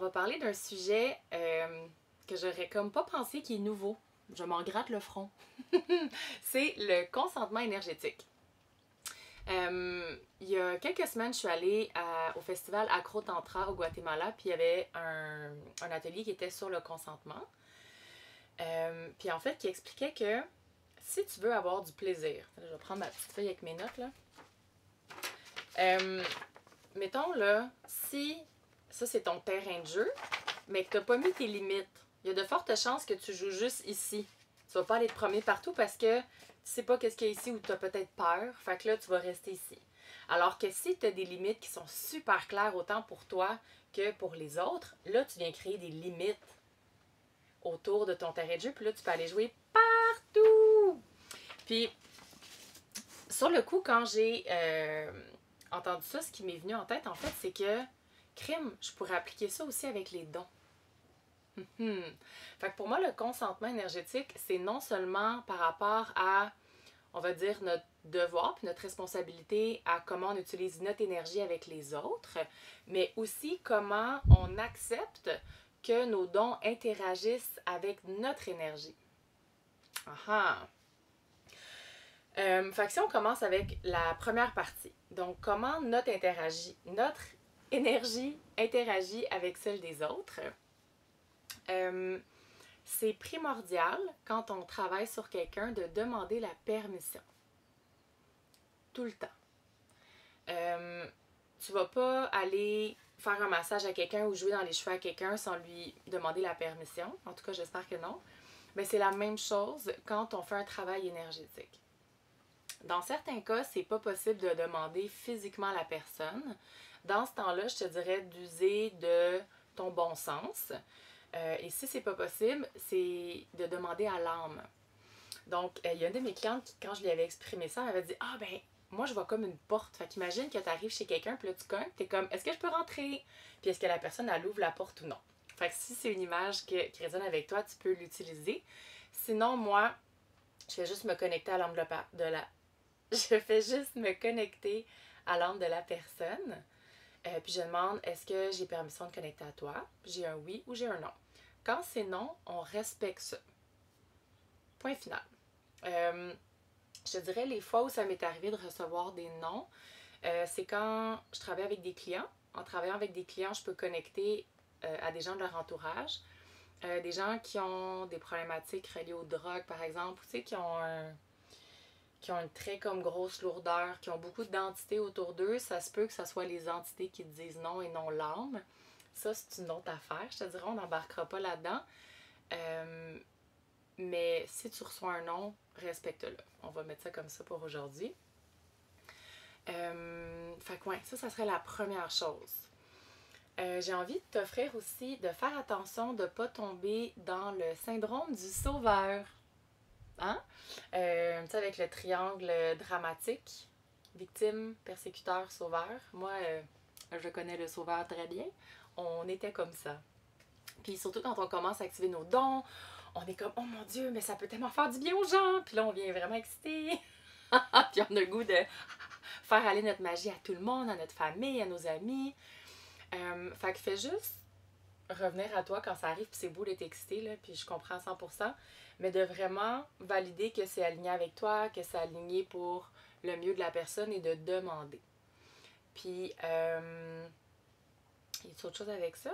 va parler d'un sujet que j'aurais comme pas pensé qui est nouveau. Je m'en gratte le front. C'est le consentement énergétique. Il y a quelques semaines, je suis allée au festival Acro Tantra au Guatemala, puis il y avait un atelier qui était sur le consentement. Puis en fait, qui expliquait que si tu veux avoir du plaisir, je vais prendre ma petite feuille avec mes notes là. Mettons là, si ça c'est ton terrain de jeu, mais que tu n'as pas mis tes limites, il y a de fortes chances que tu joues juste ici. Tu vas pas aller te promener partout parce que tu sais pas qu'est-ce qu'il y a ici ou tu as peut-être peur. Fait que là, tu vas rester ici. Alors que si tu as des limites qui sont super claires autant pour toi que pour les autres, là, tu viens créer des limites autour de ton terrain de jeu. Puis là, tu peux aller jouer partout. Puis, sur le coup, quand j'ai entendu ça, ce qui m'est venu en tête, en fait, c'est que, crime, je pourrais appliquer ça aussi avec les dons. Fait que pour moi, le consentement énergétique, c'est non seulement par rapport à, on va dire, notre devoir puis notre responsabilité à comment on utilise notre énergie avec les autres, mais aussi comment on accepte que nos dons interagissent avec notre énergie. Fait que si on commence avec la première partie, donc comment notre énergie interagit avec celle des autres. C'est primordial quand on travaille sur quelqu'un de demander la permission. Tout le temps. Tu vas pas aller faire un massage à quelqu'un ou jouer dans les cheveux à quelqu'un sans lui demander la permission. En tout cas, j'espère que non. Mais c'est la même chose quand on fait un travail énergétique. Dans certains cas, c'est pas possible de demander physiquement à la personne. Dans ce temps-là, je te dirais d'user de ton bon sens. Et si c'est pas possible, c'est de demander à l'âme. Donc, il y a une de mes clientes qui, quand je lui avais exprimé ça, elle m'avait dit « Ah, ben, moi, je vois comme une porte. » Fait qu'imagine que tu arrives chez quelqu'un, puis là, tu cognes, t'es comme « Est-ce que je peux rentrer? » Puis est-ce que la personne, elle ouvre la porte ou non? Fait que si c'est une image qui résonne avec toi, tu peux l'utiliser. Sinon, moi, je fais juste me connecter à l'âme de la... Je fais juste me connecter à l'âme de la personne. Puis je demande, est-ce que j'ai permission de connecter à toi? J'ai un oui ou j'ai un non. Quand c'est non, on respecte ça. Point final. Je te dirais, les fois où ça m'est arrivé de recevoir des noms, c'est quand je travaille avec des clients. En travaillant avec des clients, je peux connecter à des gens de leur entourage. Des gens qui ont des problématiques reliées aux drogues, par exemple, tu sais, qui ont une très comme grosse lourdeur, qui ont beaucoup d'entités autour d'eux, ça se peut que ce soit les entités qui te disent non et non l'âme. Ça, c'est une autre affaire. Je te dirais, on n'embarquera pas là-dedans. Mais si tu reçois un non, respecte-le. On va mettre ça comme ça pour aujourd'hui. Fait que ouais, ça serait la première chose. J'ai envie de t'offrir aussi de faire attention de ne pas tomber dans le syndrome du sauveur. Hein? Tu sais, avec le triangle dramatique, victime, persécuteur, sauveur. Moi, je connais le sauveur très bien. On était comme ça. Puis surtout quand on commence à activer nos dons, on est comme, oh mon Dieu, mais ça peut tellement faire du bien aux gens. Puis là, on vient vraiment excité. Puis on a le goût de faire aller notre magie à tout le monde, à notre famille, à nos amis. Fait que fais juste revenir à toi quand ça arrive, puis c'est beau d'être excité, là, puis je comprends à 100%, mais de vraiment valider que c'est aligné avec toi, que c'est aligné pour le mieux de la personne et de demander. Puis, y a-t-il autre chose avec ça?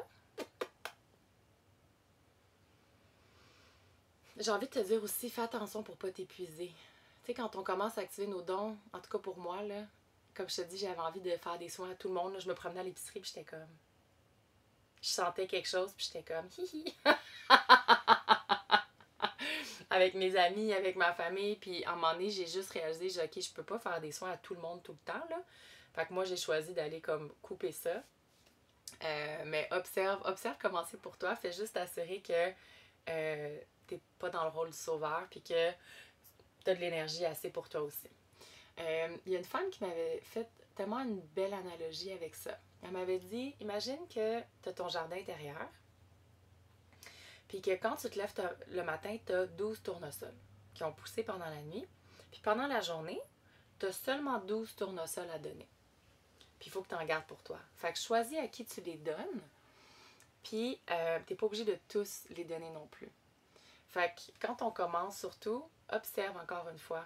J'ai envie de te dire aussi, fais attention pour pas t'épuiser. Tu sais, quand on commence à activer nos dons, en tout cas pour moi, là, comme je te dis, j'avais envie de faire des soins à tout le monde. Là, je me promenais à l'épicerie puis j'étais comme... Je sentais quelque chose puis j'étais comme... Hihi! Avec mes amis, avec ma famille, puis à un moment donné, j'ai juste réalisé, j'ai dit, ok, je peux pas faire des soins à tout le monde tout le temps, là. Fait que moi, j'ai choisi d'aller comme couper ça. Mais observe comment c'est pour toi. Fais juste t'assurer que t'es pas dans le rôle du sauveur, puis que t'as de l'énergie assez pour toi aussi. Il y a une femme qui m'avait fait tellement une belle analogie avec ça. Elle m'avait dit, imagine que t'as ton jardin intérieur, puis que quand tu te lèves le matin, tu as 12 tournesols qui ont poussé pendant la nuit. Puis pendant la journée, tu as seulement 12 tournesols à donner. Puis il faut que tu en gardes pour toi. Fait que choisis à qui tu les donnes. Puis, t'es pas obligé de tous les donner non plus. Fait que quand on commence, surtout, observe encore une fois.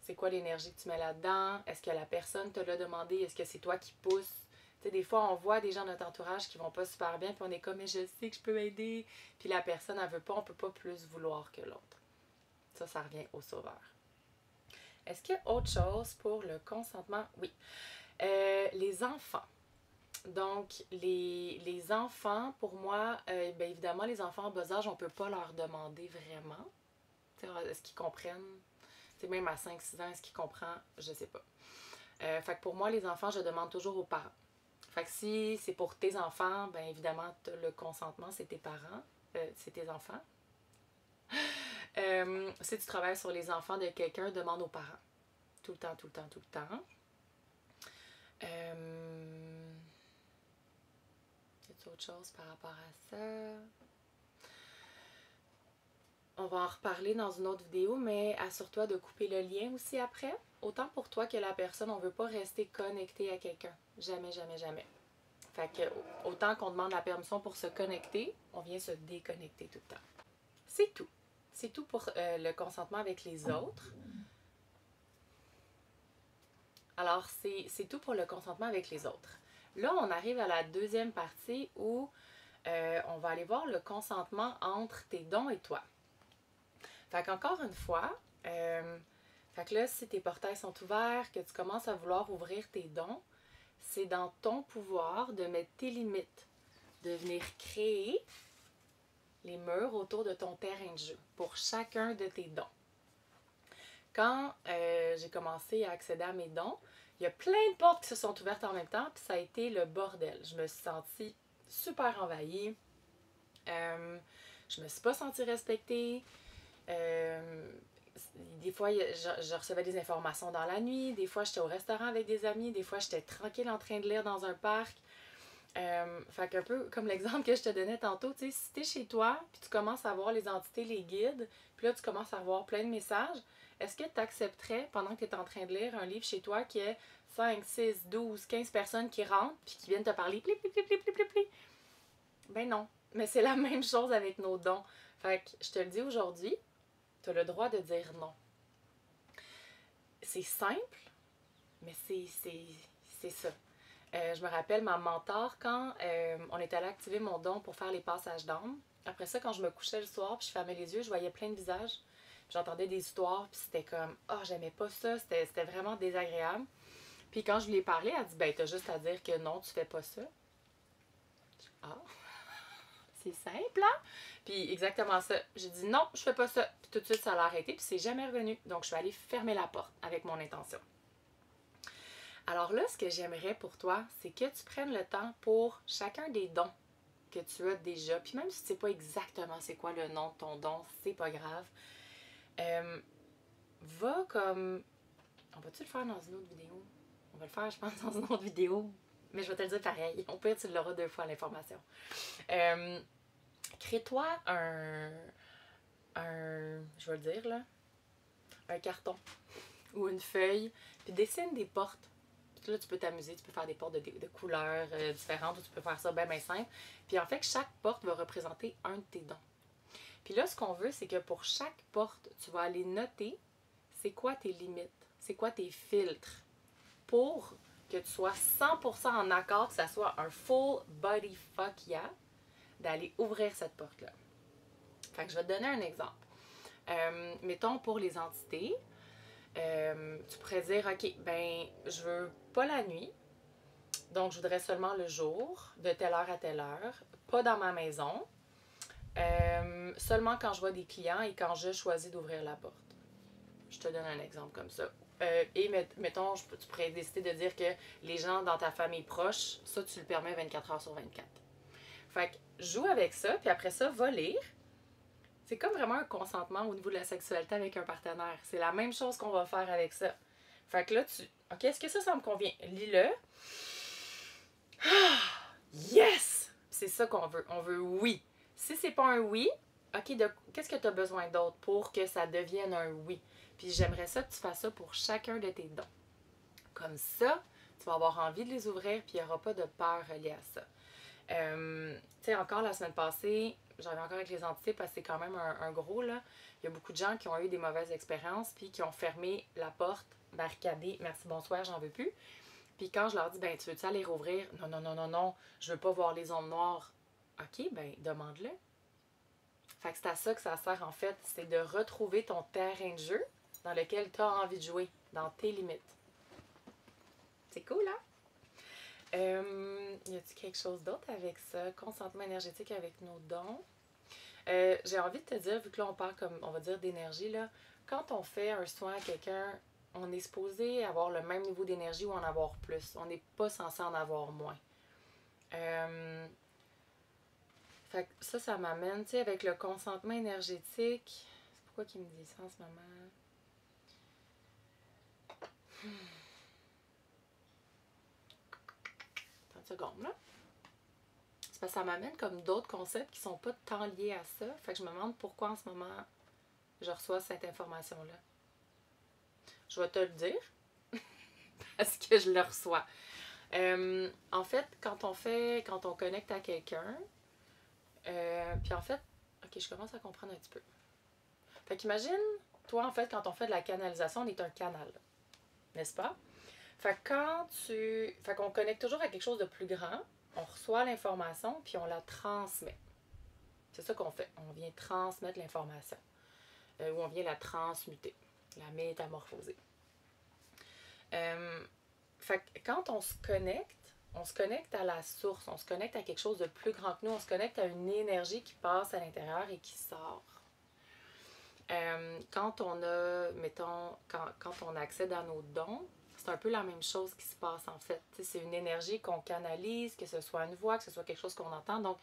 C'est quoi l'énergie que tu mets là-dedans? Est-ce que la personne te l'a demandé? Est-ce que c'est toi qui pousse? Tu sais, des fois, on voit des gens de notre entourage qui vont pas super bien, puis on est comme, mais je sais que je peux m'aider. Puis la personne, elle veut pas, on peut pas plus vouloir que l'autre. Ça revient au sauveur. Est-ce qu'il y a autre chose pour le consentement? Oui. Les enfants. Donc, les enfants, pour moi, bien évidemment, les enfants en bas âge, on ne peut pas leur demander vraiment. Est-ce qu'ils comprennent? T'sais, même à 5-6 ans, est-ce qu'ils comprennent? Je sais pas. Fait que pour moi, les enfants, je demande toujours aux parents. Fait que si c'est pour tes enfants, bien évidemment, le consentement, c'est tes parents. C'est tes enfants. Si tu travailles sur les enfants de quelqu'un, demande aux parents. Tout le temps, tout le temps, tout le temps. Y a-t-il autre chose par rapport à ça? On va en reparler dans une autre vidéo, mais assure-toi de couper le lien aussi après. Autant pour toi que la personne, on ne veut pas rester connecté à quelqu'un. Jamais, jamais, jamais. Fait que autant qu'on demande la permission pour se connecter, on vient se déconnecter tout le temps. C'est tout. C'est tout pour le consentement avec les autres. Alors, c'est tout pour le consentement avec les autres. Là, on arrive à la deuxième partie où on va aller voir le consentement entre tes dons et toi. Fait qu'encore une fois, fait que là, si tes portails sont ouverts, que tu commences à vouloir ouvrir tes dons, c'est dans ton pouvoir de mettre tes limites, de venir créer les murs autour de ton terrain de jeu pour chacun de tes dons. Quand j'ai commencé à accéder à mes dons, il y a plein de portes qui se sont ouvertes en même temps, puis ça a été le bordel. Je me suis sentie super envahie. Je me suis pas sentie respectée. Des fois, je recevais des informations dans la nuit. Des fois, j'étais au restaurant avec des amis. Des fois, j'étais tranquille en train de lire dans un parc. Fait qu'un peu comme l'exemple que je te donnais tantôt, tu sais, si t'es chez toi, puis tu commences à voir les entités, les guides, puis là, tu commences à voir plein de messages, est-ce que tu accepterais, pendant que tu es en train de lire un livre chez toi, qu'il y ait 5, 6, 12, 15 personnes qui rentrent, puis qui viennent te parler, pli, pli, pli, pli, pli, pli, pli? Ben non. Mais c'est la même chose avec nos dons. Fait que je te le dis aujourd'hui, tu as le droit de dire non. C'est simple, mais c'est ça. Je me rappelle ma mentor quand on est allé activer mon don pour faire les passages d'âme. Après ça, quand je me couchais le soir puis je fermais les yeux, je voyais plein de visages. J'entendais des histoires puis c'était comme « Ah, oh, j'aimais pas ça, c'était vraiment désagréable. » Puis quand je lui ai parlé, elle a dit « Ben, t'as juste à dire que non, tu fais pas ça. » Ah, c'est simple, hein? Puis exactement ça. J'ai dit « Non, je fais pas ça. » Puis tout de suite, ça l'a arrêté puis c'est jamais revenu. Donc, je suis allée fermer la porte avec mon intention. Alors là, ce que j'aimerais pour toi, c'est que tu prennes le temps pour chacun des dons que tu as déjà. Puis même si tu ne sais pas exactement c'est quoi le nom de ton don, c'est pas grave. Va comme... On va-tu le faire dans une autre vidéo? On va le faire, je pense, dans une autre vidéo. Mais je vais te le dire pareil. Au pire, tu l'auras 2 fois l'information. Crée-toi je vais le dire là, un carton ou une feuille, puis dessine des portes. Puis là, tu peux t'amuser, tu peux faire des portes de couleurs différentes, ou tu peux faire ça bien simple. Puis en fait, chaque porte va représenter un de tes dons. Puis là, ce qu'on veut, c'est que pour chaque porte, tu vas aller noter c'est quoi tes limites, c'est quoi tes filtres, pour que tu sois 100% en accord, que ça soit un full body fuck yeah, d'aller ouvrir cette porte-là. Fait que je vais te donner un exemple. Mettons pour les entités, tu pourrais dire, OK, ben, je veux pas la nuit, donc je voudrais seulement le jour, de telle heure à telle heure, pas dans ma maison, seulement quand je vois des clients et quand je choisis d'ouvrir la porte. Je te donne un exemple comme ça. Et mettons, tu pourrais décider de dire que les gens dans ta famille proche, ça, tu le permets 24 heures sur 24. Fait que joue avec ça, puis après ça, va lire. C'est comme vraiment un consentement au niveau de la sexualité avec un partenaire. C'est la même chose qu'on va faire avec ça. Fait que là, OK, est-ce que ça me convient? Lis-le. Ah, yes! C'est ça qu'on veut. On veut oui. Si c'est pas un oui, OK, qu'est-ce que tu as besoin d'autre pour que ça devienne un oui? Puis j'aimerais ça que tu fasses ça pour chacun de tes dons. Comme ça, tu vas avoir envie de les ouvrir, puis il n'y aura pas de peur reliée à ça. Tu sais, encore la semaine passée, j'avais encore avec les entités parce que c'est quand même un gros, là. Il y a beaucoup de gens qui ont eu des mauvaises expériences puis qui ont fermé la porte, barricadé, merci, bonsoir, j'en veux plus. Puis quand je leur dis, ben, tu veux-tu aller rouvrir? Non, non, non, non, non, je veux pas voir les ombres noires. OK, ben, demande-le. Fait que c'est à ça que ça sert, en fait, c'est de retrouver ton terrain de jeu dans lequel tu as envie de jouer, dans tes limites. C'est cool, hein? Y a-t-il quelque chose d'autre avec ça? Consentement énergétique avec nos dons. J'ai envie de te dire, vu que là on parle comme, on va dire, d'énergie, là, quand on fait un soin à quelqu'un, on est supposé avoir le même niveau d'énergie ou en avoir plus. On n'est pas censé en avoir moins. Fait que ça m'amène, tu sais, avec le consentement énergétique. C'est pourquoi qu'il me dit ça en ce moment? 30 secondes, là. C'est parce que ça m'amène comme d'autres concepts qui sont pas tant liés à ça. Fait que je me demande pourquoi en ce moment je reçois cette information-là. Je vais te le dire parce que je le reçois. En fait, quand on connecte à quelqu'un, puis en fait, ok, je commence à comprendre un petit peu. Fait qu'imagine, toi, en fait, quand on fait de la canalisation, on est un canal, n'est-ce pas? Fait que fait qu'on connecte toujours à quelque chose de plus grand, on reçoit l'information, puis on la transmet. C'est ça qu'on fait. On vient transmettre l'information. Ou on vient la transmuter, la métamorphoser. Fait que quand on se connecte à la source, on se connecte à quelque chose de plus grand que nous, on se connecte à une énergie qui passe à l'intérieur et qui sort. Quand on a, mettons, quand on accède à nos dons, c'est un peu la même chose qui se passe en fait. T'sais, c'est une énergie qu'on canalise, que ce soit une voix, que ce soit quelque chose qu'on entend. Donc,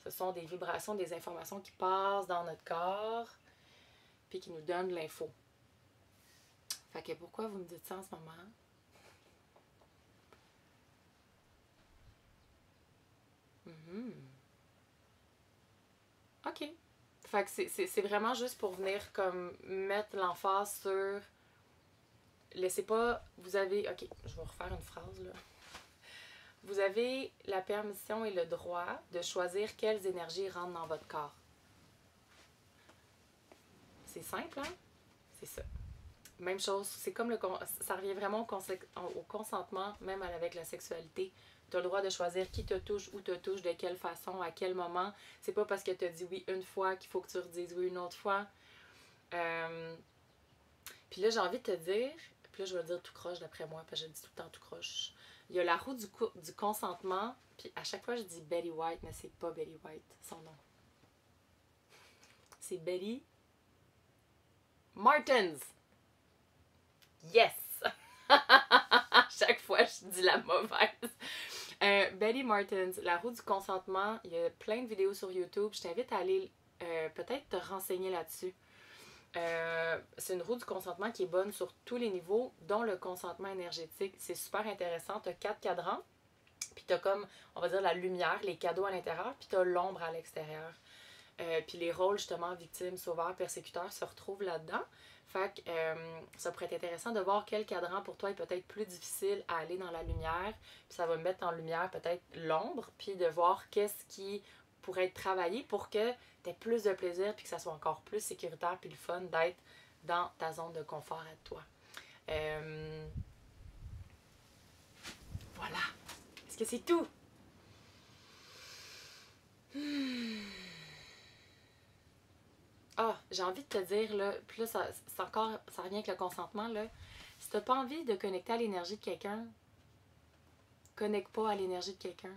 ce sont des vibrations, des informations qui passent dans notre corps puis qui nous donnent l'info. Fait que pourquoi vous me dites ça en ce moment? OK. Fait que c'est vraiment juste pour venir comme mettre l'emphase sur laissez pas. Vous avez. OK, je vais refaire une phrase là. Vous avez la permission et le droit de choisir quelles énergies rentrent dans votre corps. C'est simple, hein? C'est ça. Même chose, c'est comme ça revient vraiment au consentement, même avec la sexualité. Tu as le droit de choisir qui te touche, où te touche, de quelle façon, à quel moment. C'est pas parce que tu as dit oui une fois qu'il faut que tu redises oui une autre fois. Puis là, j'ai envie de te dire, puis là, je vais le dire tout croche d'après moi, parce que je le dis tout le temps tout croche. Il y a la roue du consentement, puis à chaque fois, je dis Betty White, mais c'est pas Betty White, son nom. C'est Betty Martens. Yes! Chaque fois, je dis la mauvaise. Betty Martens, la roue du consentement, il y a plein de vidéos sur YouTube. Je t'invite à aller peut-être te renseigner là-dessus. C'est une roue du consentement qui est bonne sur tous les niveaux, dont le consentement énergétique. C'est super intéressant. Tu as 4 cadrans, puis tu as comme, on va dire, la lumière, les cadeaux à l'intérieur, puis tu as l'ombre à l'extérieur. Puis les rôles, justement, victime, sauveur, persécuteur, se retrouvent là-dedans. Fait que ça pourrait être intéressant de voir quel cadran pour toi est peut-être plus difficile à aller dans la lumière. Puis ça va mettre en lumière peut-être l'ombre, puis de voir qu'est-ce qui pourrait être travaillé pour que tu aies plus de plaisir, puis que ça soit encore plus sécuritaire, puis le fun d'être dans ta zone de confort à toi. Voilà. Est-ce que c'est tout? Ah, j'ai envie de te dire, là, puis là, ça revient avec le consentement, là. Si t'as pas envie de connecter à l'énergie de quelqu'un, connecte pas à l'énergie de quelqu'un.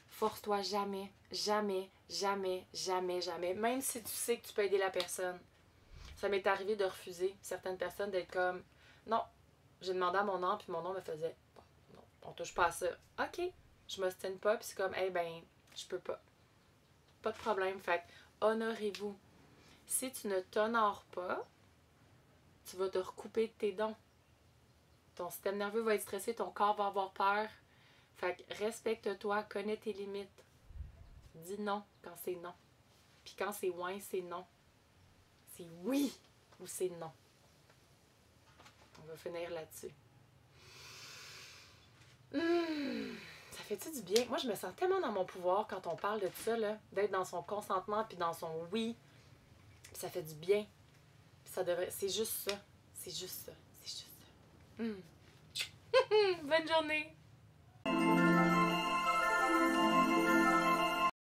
Force-toi jamais, jamais, jamais, jamais, jamais. Même si tu sais que tu peux aider la personne. Ça m'est arrivé de refuser certaines personnes d'être comme, non, j'ai demandé à mon nom, puis mon nom me faisait, non, on touche pas à ça. OK, je m'ostine pas, puis c'est comme, eh ben, je peux pas. Pas de problème, fait honorez-vous. Si tu ne t'honores pas, tu vas te recouper de tes dons. Ton système nerveux va être stressé, ton corps va avoir peur. Fait que respecte-toi, connais tes limites. Dis non quand c'est non. Puis quand c'est ouais, c'est non. C'est oui ou c'est non. On va finir là-dessus. Ça fait-tu du bien? Moi, je me sens tellement dans mon pouvoir quand on parle de ça, là, d'être dans son consentement puis dans son oui. Puis ça fait du bien. Puis ça devrait... C'est juste ça. C'est juste ça. C'est juste ça. Bonne journée!